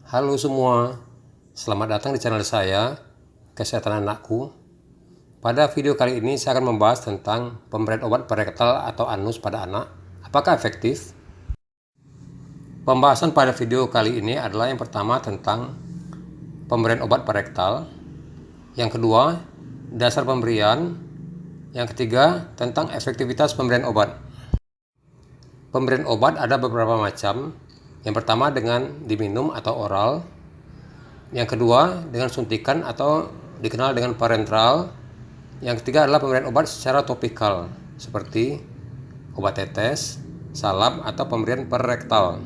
Halo semua, selamat datang di channel saya, Kesehatan Anakku. Pada video kali ini saya akan membahas tentang pemberian obat parenteral atau anus pada anak. Apakah efektif? Pembahasan pada video kali ini adalah yang pertama tentang pemberian obat parenteral, yang kedua dasar pemberian, yang ketiga tentang efektivitas pemberian obat. Pemberian obat ada beberapa macam. Yang pertama dengan diminum atau oral, yang kedua dengan suntikan atau dikenal dengan parenteral, yang ketiga adalah pemberian obat secara topikal seperti obat tetes, salep, atau pemberian per-rektal.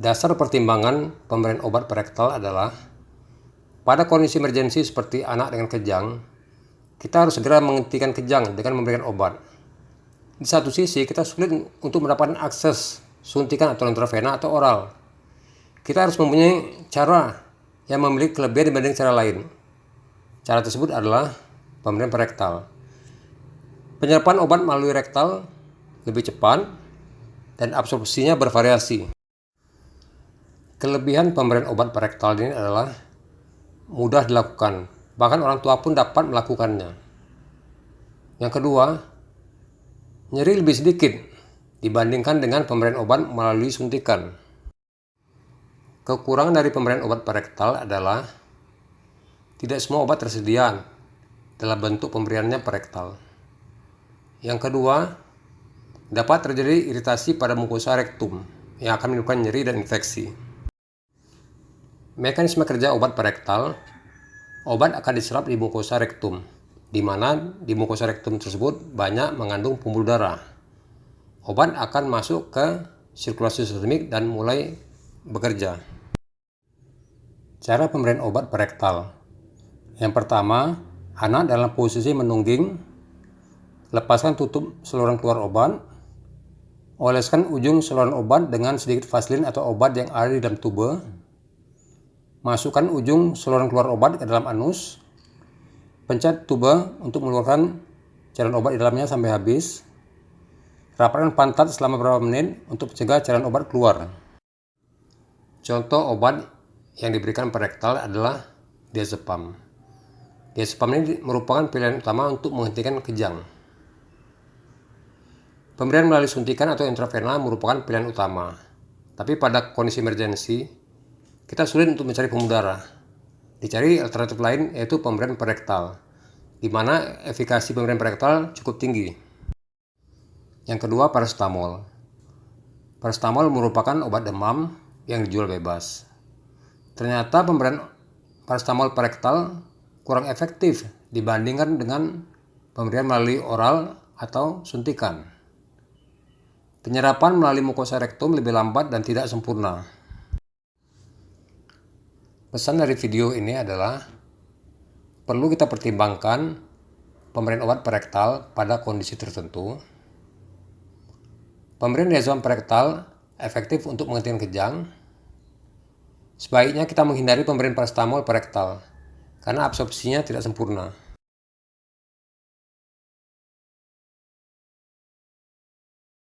Dasar pertimbangan pemberian obat per-rektal adalah pada kondisi emergensi seperti anak dengan kejang, kita harus segera menghentikan kejang dengan memberikan obat. Di satu sisi kita sulit untuk mendapatkan akses suntikan atau intravena atau oral. Kita harus mempunyai cara yang memiliki kelebihan dibanding cara lain. Cara tersebut adalah pemberian per-rektal. Penyerapan obat melalui rektal lebih cepat dan absorpsinya bervariasi. Kelebihan pemberian obat per-rektal ini adalah mudah dilakukan, bahkan orang tua pun dapat melakukannya. Yang kedua, nyeri lebih sedikit dibandingkan dengan pemberian obat melalui suntikan. Kekurangan dari pemberian obat per-rektal adalah tidak semua obat tersedia dalam bentuk pemberiannya per-rektal. Yang kedua, dapat terjadi iritasi pada mukosa rektum yang akan menimbulkan nyeri dan infeksi. Mekanisme kerja obat per-rektal, obat akan diserap di mukosa rektum, di mana di mukosa rektum tersebut banyak mengandung pembuluh darah. Obat akan masuk ke sirkulasi sistemik dan mulai bekerja. Cara pemberian obat per-rektal. Yang pertama, anak dalam posisi menungging, lepaskan tutup saluran keluar obat, oleskan ujung saluran obat dengan sedikit vaselin atau obat yang ada di dalam tube, masukkan ujung saluran keluar obat ke dalam anus, pencet tube untuk mengeluarkan cairan obat di dalamnya sampai habis. Rapatkan pantat selama beberapa menit untuk mencegah cairan obat keluar. Contoh obat yang diberikan per-rektal adalah diazepam. Diazepam ini merupakan pilihan utama untuk menghentikan kejang. Pemberian melalui suntikan atau intravena merupakan pilihan utama. Tapi pada kondisi emergensi, kita sulit untuk mencari pembuluh darah. Dicari alternatif lain yaitu pemberian per-rektal, di mana efikasi pemberian per-rektal cukup tinggi. Yang kedua, paracetamol. Paracetamol merupakan obat demam yang dijual bebas. Ternyata pemberian paracetamol per-rektal kurang efektif dibandingkan dengan pemberian melalui oral atau suntikan. Penyerapan melalui mukosa rektum lebih lambat dan tidak sempurna. Pesan dari video ini adalah perlu kita pertimbangkan pemberian obat per-rektal pada kondisi tertentu. Pemberian diazepam per-rektal efektif untuk menghentikan kejang. Sebaiknya kita menghindari pemberian paracetamol per-rektal karena absorpsinya tidak sempurna.